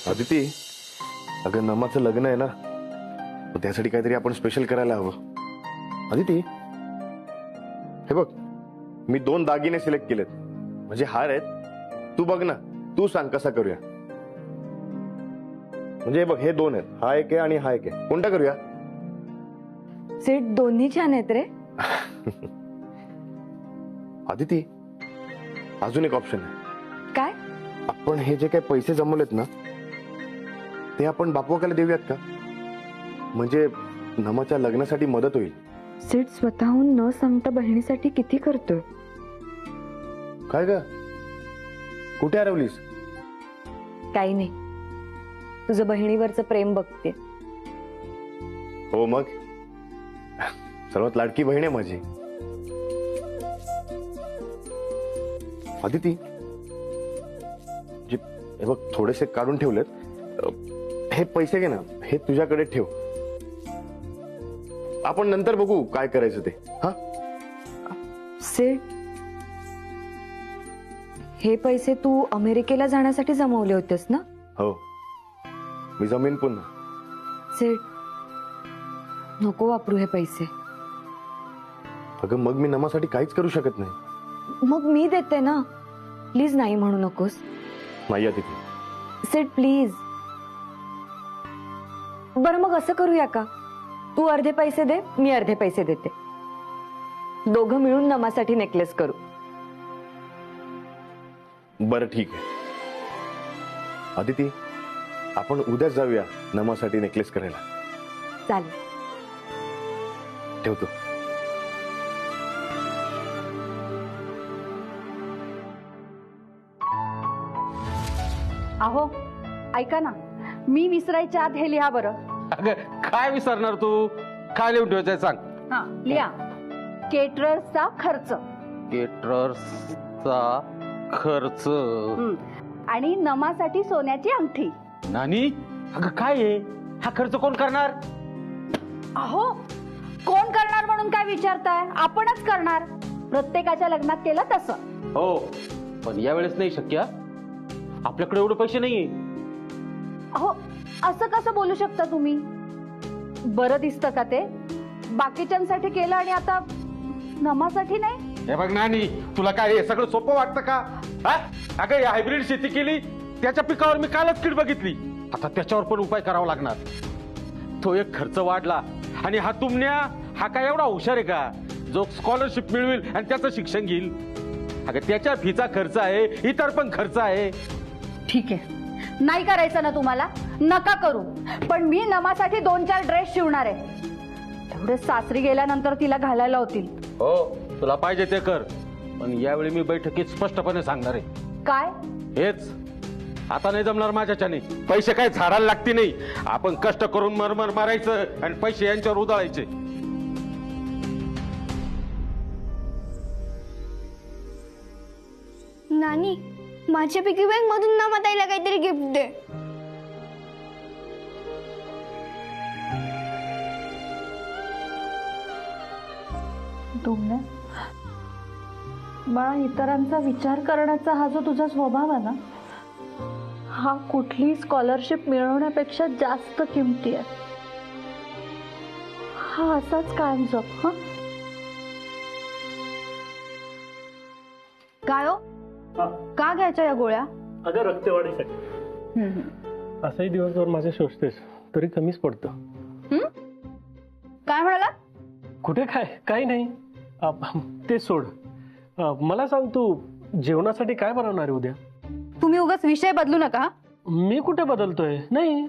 अदिती, अगं नमाचं लग्न आहे ना, मग त्यासाठी काहीतरी आपण स्पेशल करायला हवं. अदिती, हे बघ, मी 2 दागिने सिलेक्ट केलेत, म्हणजे हार आहेत. तू बघ ना, तू सांग कसा करूया. म्हणजे हे बघ, हे 2 आहेत, हा एक आहे आणि हा एक आहे. कोणता करूया? सेट दोन्ही छान आहेत रे. अदिती, अजून एक ऑप्शन आहे. काय? आपण हे जे काही पैसे जमवलेत ना, ते आपण बापवाकाला देऊयात का? म्हणजे नमाच्या लग्नासाठी मदत होईल. सेट स्वतःहून न सांगता बहिणीसाठी किती करतोय. काय ग, कुठे हरवलीस? काही नाही, तुझं बहिणीवरचं प्रेम बघते. हो मग, सर्वात लाडकी बहीण आहे माझी. अदिती, हे बघ, थोडेसे काढून ठेवलेत. हे पैसे घे ना, हे तुझ्याकडे ठेव. आपण नंतर बघू काय करायचं ते. हा, सेट, हे पैसे तू अमेरिकेला जाण्यासाठी जमवले होतेस ना? हो, मी जमीन पुन्हा. सेट, नको वापरू हे पैसे. अगं मग मी नमासाठी काहीच करू शकत नाही. मग मी देते ना, प्लीज नाही म्हणू नकोस. नाही अदिती. Set please. बरं मग असं करूया का, तू अर्धे पैसे दे, मी अर्धे पैसे देते. दोघं मिळून नमासाठी नेकलेस करू. बरं ठीक आहे. अदिती, आपण उद्याच जाऊया नमासाठी नेकलेस करायला. चालेल. ठेवतो. अहो ऐका ना, मी विसरायच्या आत हे लिहा बरं. अगं काय विसरणार तू? काय लिहून ठेवायचंय सांग. हा लिहा. केटरर्सचा खर्च केटरर्सचा खर्च. आणि नमासाठी सोन्याची अंगठी. नानी, अगं काय आहे हा खर्च? कोण करणार? अहो कोण करणार म्हणून काय विचारताय? आपणच करणार, प्रत्येकाच्या लग्नात केलं तसं. हो, पण यावेळेस नाही शक्य. आपल्याकडे एवढे पैसे नाहीये. अहो असं कसं बोलू शकता तुम्ही? बरं दिसतं का ते? बाकीच्यांसाठी केलं आणि आता नमासाठी नाही? हे बघ नानी, तुला काय हे सगळं सोपं वाटतं का? अगं हायब्रिड शेती केली, त्याच्या पिकावर मी कालच कीड बघितली. आता त्याच्यावर पण उपाय करावा लागणार. तो एक खर्च वाढला आणि हा तुमन्या, हा काय एवढा हुशार आहे का जो स्कॉलरशिप मिळवेल आणि त्याचं शिक्षण घेईल? अगं त्याच्या फीचा खर्च आहे, इतर पण खर्च आहे. ठीक आहे, नाही करायचं ना तुम्हाला, नका करू. पण मी नमासाठी 2-4 ड्रेस शिवणार आहे. तेवढे सासरी गेल्यानंतर तिला घालायला होतील. हो, तुला पाहिजे ते कर, पण यावेळी मी बैठकीत स्पष्टपणे सांगणार आहे. काय? हेच, आता नाही जमणार माझ्याच्याने. पैसे काय झाडाला लागते नाही. आपण कष्ट करून मरमर मारायचं आणि पैसे यांच्यावर उधळायचे. नानी, माझ्या पिगी बँक मधून ना मताईला काहीतरी गिफ्ट दे. तुमने बाळा, इतरांचा विचार करण्याचा हा जो तुझा स्वभाव आहे ना, हा कुठली स्कॉलरशिप मिळवण्यापेक्षा जास्त किमती आहे. हा असाच कायम जप. हा काय हो, का घ्यायच्या या गोळ्या? अगं रक्तवाढीसाठी. असंही दिवसभर माझ्या शोषतेस तरी कमीच पडतं. काय म्हणाला? कुठे काय, काही नाही. ते सोड. मला सांग, तू जेवणासाठी काय बनवणार आहे उद्या? तुम्ही उगाच विषय बदलू नका. मी कुठे बदलतोय? नाही.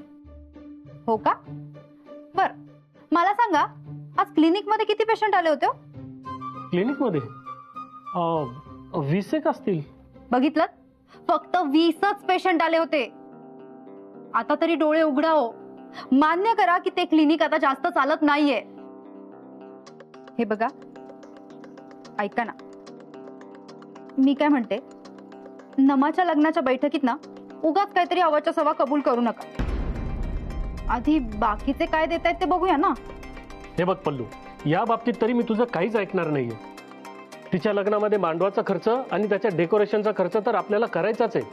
हो का? बर, मला सांगा, आज क्लिनिक मध्ये किती पेशंट आले होते? क्लिनिक मध्ये 20 एक असतील. बघितलं, फक्त 20च पेशंट आले होते. आता तरी डोळे उघडा हो. मान्य करा की ते क्लिनिक आता जास्त चालत नाहीये. हे बघा, ऐका ना, मी काय म्हणते, नमाच्या लग्नाच्या बैठकीत ना उगाच काहीतरी अवाच्या सवा कबूल करू नका. आधी बाकीचे काय देत आहेत ते बघूया ना. हे बघ पल्लू, या बाबतीत तरी मी तुझं काहीच ऐकणार नाहीये. तिच्या लग्नामध्ये मांडवाचा खर्च आणि त्याच्या डेकोरेशनचा खर्च तर आपल्याला करायचाच आहे.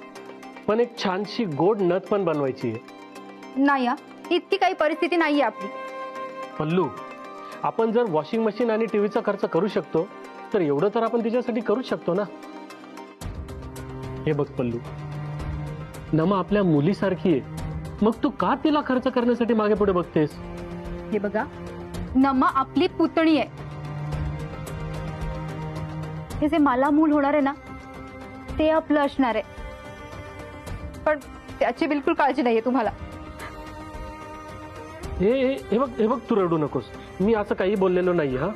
पण एक छानशी गोड नथ पण बनवायची आहे. नाही हा, इतकी काही परिस्थिती नाहीये आपली. पल्लू, आपण जर वॉशिंग मशीन आणि टीव्हीचा खर्च करू शकतो तर एवढं तर आपण तिच्यासाठी करूच शकतो ना. हे बघ पल्लू, नमा आपल्या मुलीसारखी आहे, मग तू का तिला खर्च करण्यासाठी मागे पुढे बघतेस? हे बघा, नमा आपली पुतणी आहे. हे जे मला मूल होणार आहे ना, ते आपलं असणार आहे. पण त्याची बिलकुल काळजी नाहीये तुम्हाला. हे बघ, तू रडू नकोस. मी असं काही बोललेलो नाही. हा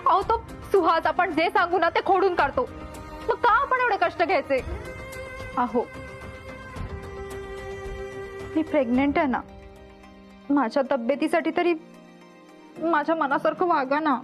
अहो, तो सुहास आपण जे सांगू ना ते खोडून काढतो. मग का आपण एवढे कष्ट घ्यायचे? अहो, मी प्रेग्नेंट आहे ना, माझ्या तब्येतीसाठी तरी माझ्या मनासारखं वागा ना.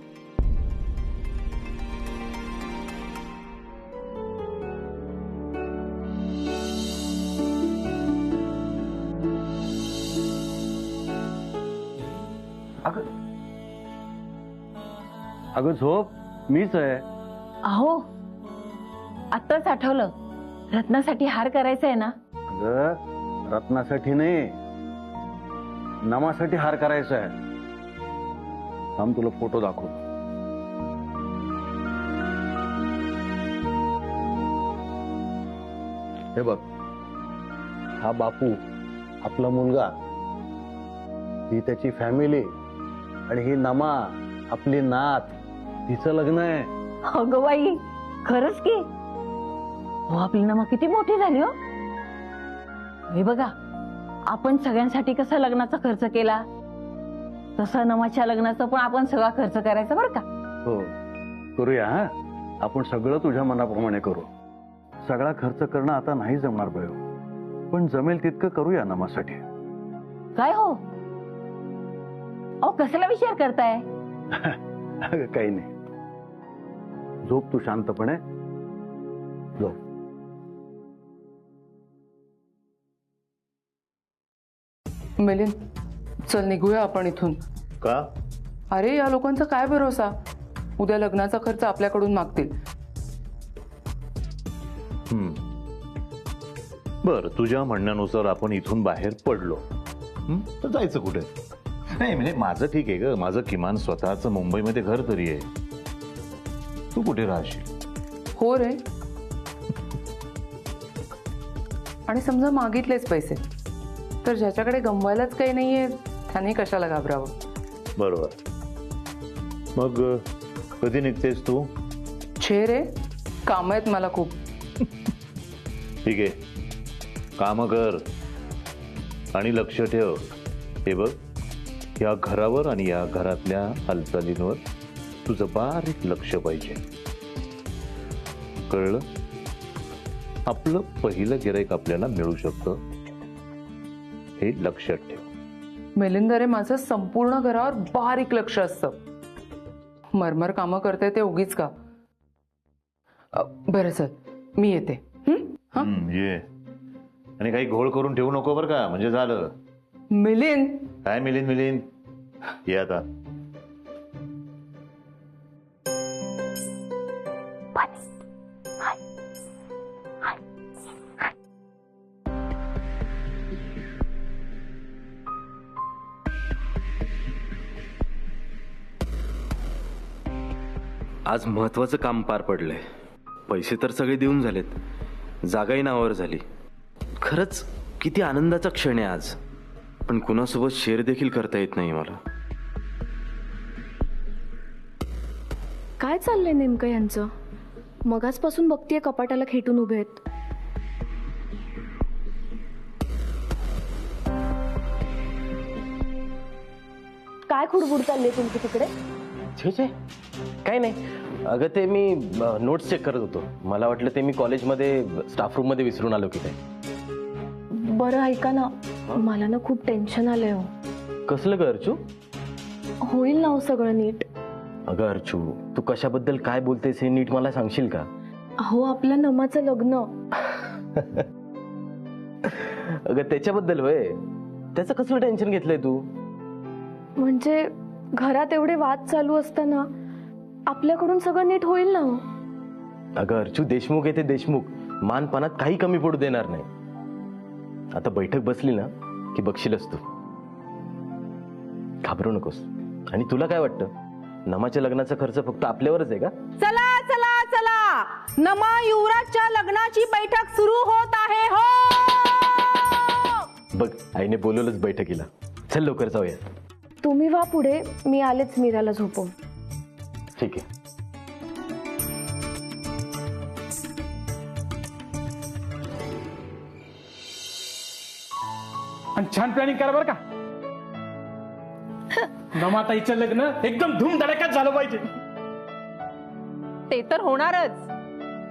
अगं झोप, मीच आहे. अहो, आत्ताच आठवलं, रत्नासाठी हार करायचा आहे ना. अगं रत्नासाठी नाही, नमासाठी हार करायचा आहे. थांब तुला फोटो दाखव. हे बघ, हा बापू आपला मुलगा, ही त्याची फॅमिली, आणि ही नमा आपली नात, तिचं लग्न आहे. अगं बाई, खरंच की. हो, आपली नमा किती मोठी झाली हो. हे बघा, आपण सगळ्यांसाठी कसा लग्नाचा खर्च केला, तसा नमाच्या लग्नाचा पण आपण सगळा खर्च करायचा बरं का. हो, करूया. हा, आपण सगळं तुझ्या मनाप्रमाणे करू. सगळा खर्च करणं आता नाही जमणार बायो, पण जमेल तितकं करूया नमासाठी. काय हो, अहो कसला विचार करताय? अगं काही नाही, झोप तू शांतपणे, झोप. मिलिंद, चल निघूया आपण इथून. का? अरे, या लोकांचा काय भरोसा, उद्या लग्नाचा खर्च आपल्याकडून मागतील. बर, तुझ्या म्हणण्यानुसार आपण इथून बाहेर पडलो तर जायचं कुठे? नाही म्हणजे माझं ठीक आहे ग, माझं किमान स्वतःचं मुंबईमध्ये घर तरी आहे. तू कुठे राहशील? हो रे, आणि समजा मागितलेच पैसे तर ज्याच्याकडे गमवायलाच काही नाहीये त्याने कशाला घाबरावं. बरोबर. मग कधी निघतेस तू? छे रे, काम आहेत मला खूप. ठीक आहे, काम कर आणि लक्ष ठेव. हे बघ, या घरावर आणि या घरातल्या हालचालींवर तुझं बारीक लक्ष पाहिजे, कळलं? आपलं पहिलं गिराईक आपल्याला मिळू शकतं, हे लक्षात ठेव. मिलिंद, रे माझं संपूर्ण घरावर बारीक लक्ष असतं. मरमर कामं करते ते उगीच का? बरं चल, मी येते. ये, आणि काही घोळ करून ठेवू नको बरं का, म्हणजे झालं. मिलिंद. काय मिलिंद मिलिंद, ये आता. आज महत्वाचं काम पार पडलंय. पैसे तर सगळे देऊन झालेत, जागाही नावावर झाली. खरंच किती आनंदाचा क्षण आहे आज. पण कुणासोबत शेअर देखील करता येत नाही मला. काय चाललंय नेमकं यांचं? मगाचपासून बघतीये कपाटाला खेटून उभे आहेत. काय खुडबुड चालली तुमची तिकडे? छे छे, काय नाही. अगं ते मी नोट्स चेक करत होतो. मला वाटलं ते मी कॉलेजमध्ये स्टाफ रूम मध्ये विसरून आलो की काय. बरं ऐका ना, मला ना खूप टेन्शन आलंय हो. कसलं ग अर्चू? होईल ना हो सगळं नीट? अगं अर्चू, तू कशाबद्दल काय बोलतेस हे नीट मला सांगशील का? अहो, आपल्या नमाचं लग्न. अगं त्याच्याबद्दल होय? त्याचं कसलं टेन्शन घेतलंय तू? म्हणजे घरात एवढे वाद चालू असताना आपल्याकडून सगळं नीट होईल ना हो? अगं अर्चू, देशमुख आहे ते देशमुख, मानपानात काही कमी पडू देणार नाही. आता बैठक बसली ना की बघशीलच तू. घाबरू नकोस. आणि तुला काय वाटतं, नमाच्या लग्नाचा खर्च फक्त आपल्यावरच आहे का? चला चला चला, नमा युवराजच्या लग्नाची बैठक सुरू होत आहे. हो, बघ आईने बोलवलंच बैठकीला. चल लवकर जाऊया. तुम्ही वा पुढे, मी आलेच मीराला झोपवून. ठीक आहे. आणि छान प्लॅनिंग करा बरं का. नमाताईचं लग्न एकदम धूमधडाक्यात झालं पाहिजे. ते तर होणारच.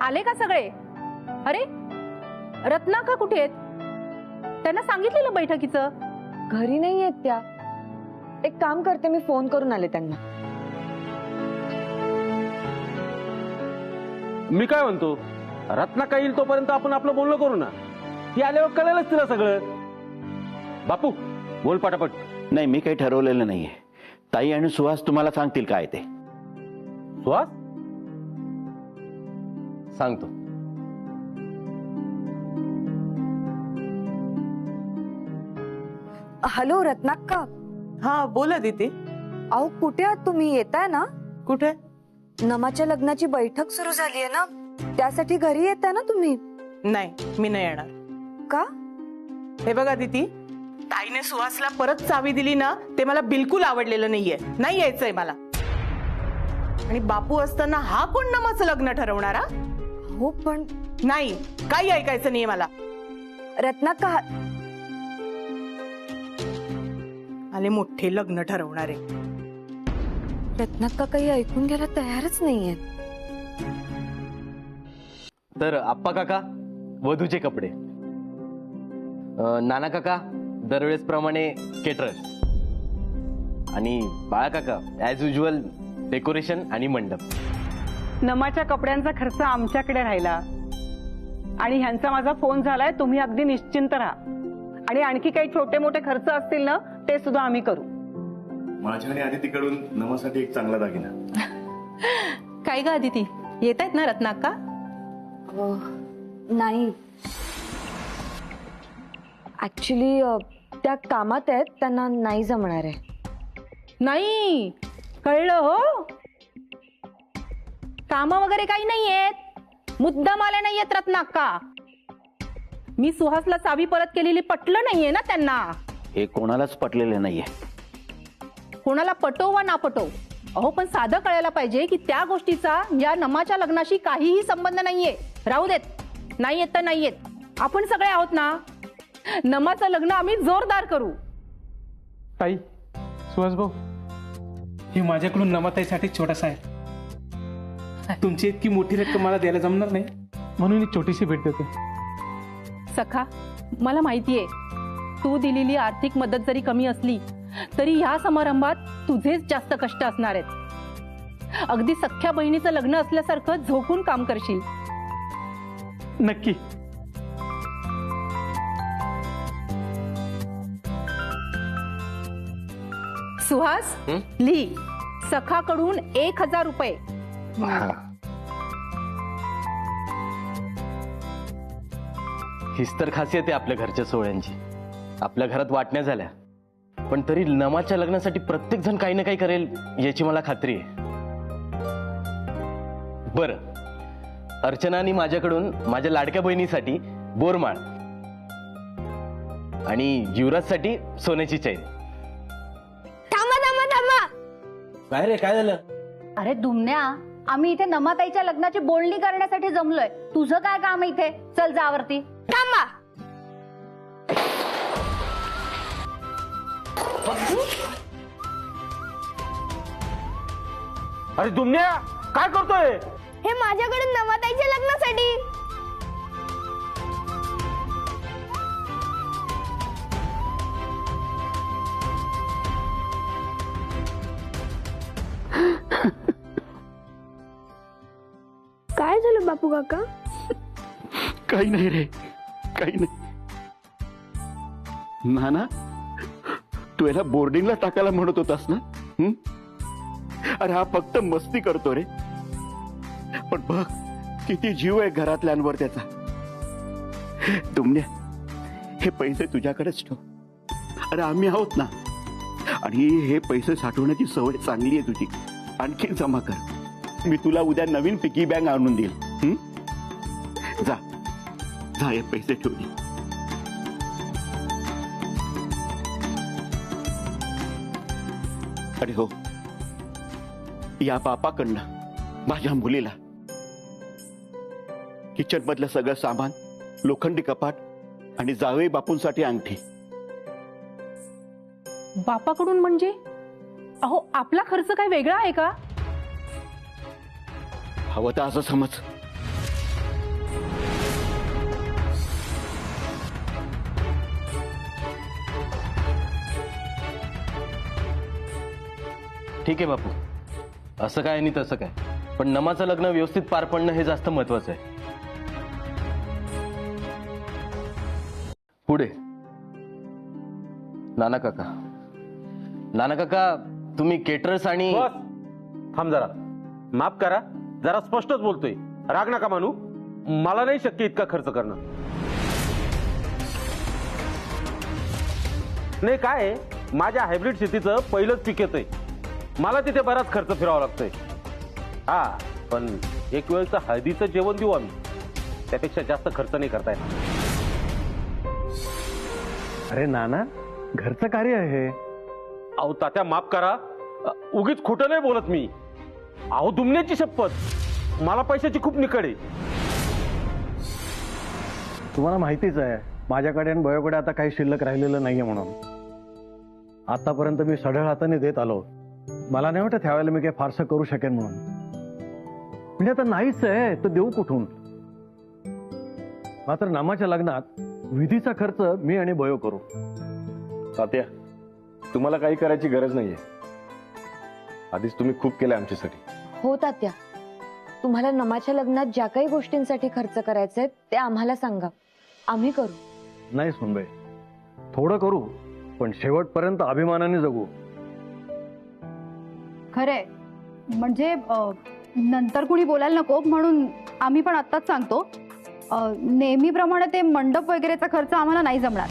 आले का सगळे? अरे रत्नाका कुठे आहेत? त्यांना सांगितलेलं बैठकीचं. घरी नाही आहेत त्या. एक काम करते, मी फोन करून आले त्यांना. मी काय म्हणतो, रत्नाका येईल तोपर्यंत आपण आपलं बोलणं करू ना. ती आल्यावर कळेलच तिला सगळं. बापू बोल पटापट. नाही, मी काही ठरवलेलं नाहीये. ताई आणि सुहास तुम्हाला सांगतील काय ते. सुहास सांगतो. हॅलो रत्नाक्का. हा बोला दीदी. अहो कुठे आहात तुम्ही? येताय ना? कुठे? नमाच्या लग्नाची बैठक सुरू झालीये ना, त्यासाठी घरी येताय ना तुम्ही? नाही, मी नाही येणार. का? हे बघा दीदी, ताईने सुहासला परत चावी दिली ना, ते मला बिलकुल आवडलेलं नाहीये. नाही यायचंय मला. आणि बापू असताना हा कोण नमाचं लग्न ठरवणारा? हो पण नाही, काही ऐकायचं नाहीये मला. रत्नाक्का, आले मोठे लग्न ठरवणारे. रत्नाक्का काही ऐकून घ्यायला तयारच नाहीये. तर आप्पा काका वधूचे कपडे, नाना काका दरवेळेसप्रमाणे केटरर्स, आणि बाळा काका ऍज युजल डेकोरेशन आणि मंडप. नमाच्या कपड्यांचा खर्च आमच्याकडे राहिला. आणि ह्यांचा माझा फोन झालाय. तुम्ही अगदी निश्चिंत राहा. आणि आणखी काही छोटे मोठे खर्च असतील ना, ते सुद्धा आम्ही करू. माझ्या आणि आदितीकडून नमासाठी एक चांगला दागिना. काय ग आदिती, येत आहेत ना रत्नाक्का? नाही, ऍक्च्युली त्या कामात आहेत, त्यांना नाही जमणार आहे. नाही कळलं हो. काम वगैरे काही नाहीयेत. मुद्दाम आल्या नाहीयेत रत्नाक्का. मी सुहासला चावी परत केलेली पटलं नाहीये ना त्यांना. हे कोणालाच पटलेलं नाहीये. कोणाला पटो वा ना पटो, अहो पण साधं कळायला पाहिजे की त्या गोष्टीचा या नमाच्या लग्नाशी काहीही संबंध नाहीये. राहू देत, नाही येत तर नाही येत. आपण सगळे आहोत ना. नमाचं लग्न आम्ही जोरदार करू. ताई, सुहास भाऊ, हे माझ्याकडून नमाताईसाठी छोटासा आहे. तुमची इतकी मोठी रक्कम मला द्यायला जमणार नाही, म्हणून एक छोटीशी भेट देतो. सखा, मला माहितीये तू दिलेली आर्थिक मदत जरी कमी असली तरी ह्या समारंभात तुझेच जास्त कष्ट असणार आहेत. अगदी सख्ख्या बहिणीचं लग्न असल्यासारखं झोकून काम करशील. नक्की. सुहास, लिही सखाकडून 1000 रुपये. हीच तर खासियत आहे आपल्या घरच्या सोहळ्यांची. आपल्या घरात वाटण्या झाल्या, पण तरी नमाच्या लग्नासाठी प्रत्येक जण काही ना काही करेल याची मला खात्री आहे. बरं, अर्चनानी माझ्याकडून माझ्या लाडक्या बहिणीसाठी बोरमाळ आणि युवराजसाठी सोन्याची चैन. थांबा थांबा थांबा. काय रे, काय झालं? अरे दुमण्या, आम्ही इथे नमाताईच्या लग्नाची बोलणी करण्यासाठी जमलोय. तुझं काय काम इथे? चल जावरती. थांबा. अरे दुमण्या, काय करतोय? हे माझ्याकडून नमाताईच्या लग्नासाठी. काय झालं बापू काका? काही नाही रे, काही नाही. नाना, तू याला बोर्डिंगला टाकायला म्हणत होतास ना? अरे हा फक्त मस्ती करतो रे. पण बघ किती जीव आहे घरातल्यांवर त्याचा. तुमने हे पैसे तुझ्याकडेच ठेव. अरे आम्ही आहोत ना. आणि हे पैसे साठवण्याची सवय चांगली आहे तुझी. आणखी जमा कर. मी तुला उद्या नवीन पिकी बँक आणून देईल. जा जा, हे पैसे ठेवू दे. अरे हो, या बापाकडनं माझ्या मुलीला किचन मधलं सगळं सामान, लोखंडी कपाट आणि जावई बापूंसाठी अंगठी. बापाकडून म्हणजे? अहो, आपला खर्च काय वेगळा आहे का? हवं तर असं समज. ठीक आहे बापू, असं काय आणि तसं काय, पण नमाचं लग्न व्यवस्थित पार पडणं हे जास्त महत्वाचं आहे. पुढे नाना काका, तुम्ही केटरर्स आणि बस, थांब जरा. माफ करा, जरा स्पष्टच बोलतोय. राग नका मानू. मला नाही शक्य इतका खर्च करणं. नाही काय आहे, माझ्या हायब्रिड शेतीचं पहिलंच पीक येतंय. मला तिथे बराच खर्च फिरावा लागतोय. हा, पण एक वेळचं हळदीचं जेवण देऊ आम्ही, त्यापेक्षा जास्त खर्च नाही करता येणार. अरे नाना, घरचं कार्य आहे. अहो तात्या, माफ करा, उगीच खोटं नाही बोलत मी. अहो दुमण्याची शपथ, मला पैशाची खूप निकड आहे. तुम्हाला माहितीच आहे माझ्याकडे आणि बयोकडे आता काही शिल्लक राहिलेलं नाहीये म्हणून. आतापर्यंत मी सढळ हाताने देत आलो. मला नाही वाटत ह्यावेळेला मी काही फारसं करू शकेन म्हणून. म्हणजे आता नाहीच आहे तर देऊ कुठून. मात्र नामाच्या लग्नात विधीचा खर्च मी आणि बयो करू. तात्या, तुम्हाला काही करायची गरज नाहीये. आधीच तुम्ही खूप केलंय आमच्यासाठी. हो तात्या, तुम्हाला नमाच्या लग्नात ज्या काही गोष्टींसाठी खर्च करायचे आहेत ते आम्हाला सांगा, आम्ही करू. नाही सुनबाई, थोडं करू पण शेवटपर्यंत अभिमानाने जगू. खरे म्हणजे नंतर कुणी बोलायला नको म्हणून आम्ही पण आत्ताच सांगतो, नेहमीप्रमाणे ते मंडप वगैरेचा खर्च आम्हाला नाही जमणार.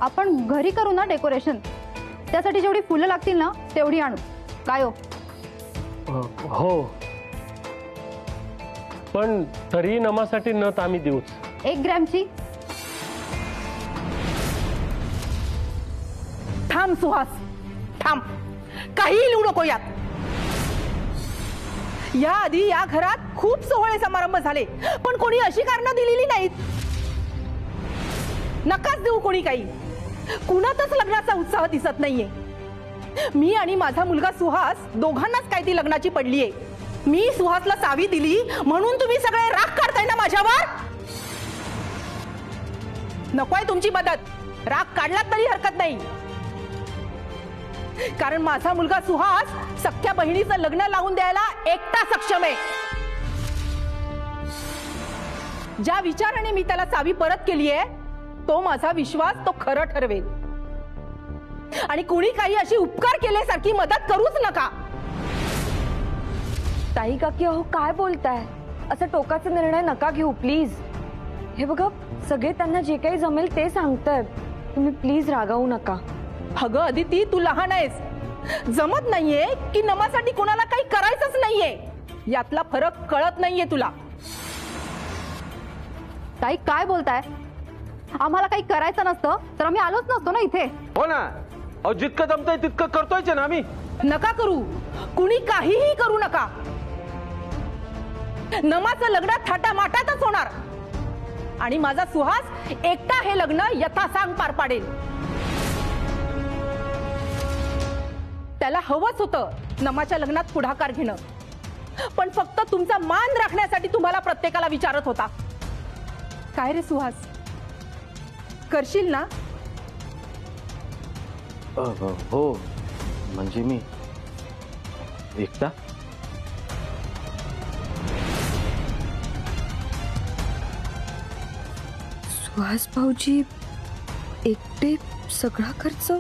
आपण घरी करू ना डेकोरेशन, त्यासाठी जेवढी फुलं लागतील ना तेवढी आणू. काय हो? हो, पण तरी नमासाठी नथ आम्ही देऊच. 1 ग्रॅमची. थांब सुहास, थांब. काहीही लिहू नको यात. या आधी या घरात खूप सोहळे समारंभ झाले, पण कोणी अशी कारणं दिलेली नाहीत. नकाच देऊ कोणी काही. कुणातच लग्नाचा उत्साह दिसत नाहीये. मी आणि माझा मुलगा सुहास दोघांनाच काय ती लग्नाची पडलीये. मी सुहासला चावी दिली म्हणून तुम्ही सगळे राग काढताय ना माझ्यावर. नकोय तुमची मदत. राग काढलात तरी हरकत नाही, कारण माझा मुलगा सुहास सख्या बहिणीचं लग्न लावून द्यायला एकटा सक्षम आहे. ज्या विचाराने मी त्याला चावी परत केली आहे तो माझा विश्वास तो खरं ठरवेल. आणि कुणी काही अशी उपकार केल्यासारखी मदत करूच नका. ताई काकी, अहो काय बोलताय? असं टोकाचा निर्णय नका घेऊ प्लीज. हे बघा, सगळे त्यांना जे काही जमेल ते सांगतायत. तुम्ही प्लीज रागावू नका. अगं अदिती, तू लहान आहेस. जमत नाहीये की नमासाठी कोणाला काही करायचंच नाहीये, यातला फरक कळत नाहीये तुला. ताई काय बोलताय? आम्हाला काही करायचं नसतं तर आम्ही आलोच नसतो ना इथे. हो ना, अहो जितकं जमतंय तितकं करतोयच ना आम्ही. नका करू, कुणी काहीही करू नका. नमाचं लग्न थाटामाटातच होणार आणि माझा सुहास एकटा हे लग्न यथासांग पार पाडेल. त्याला हवंच होतं नमाच्या लग्नात पुढाकार घेणं, पण फक्त तुमचा मान राखण्यासाठी तुम्हाला प्रत्येकाला विचारत होता. काय रे सुहास, करशील ना? हो, म्हणजे मी एकटा. सुहास भाऊजी एकटे सगळा खर्च?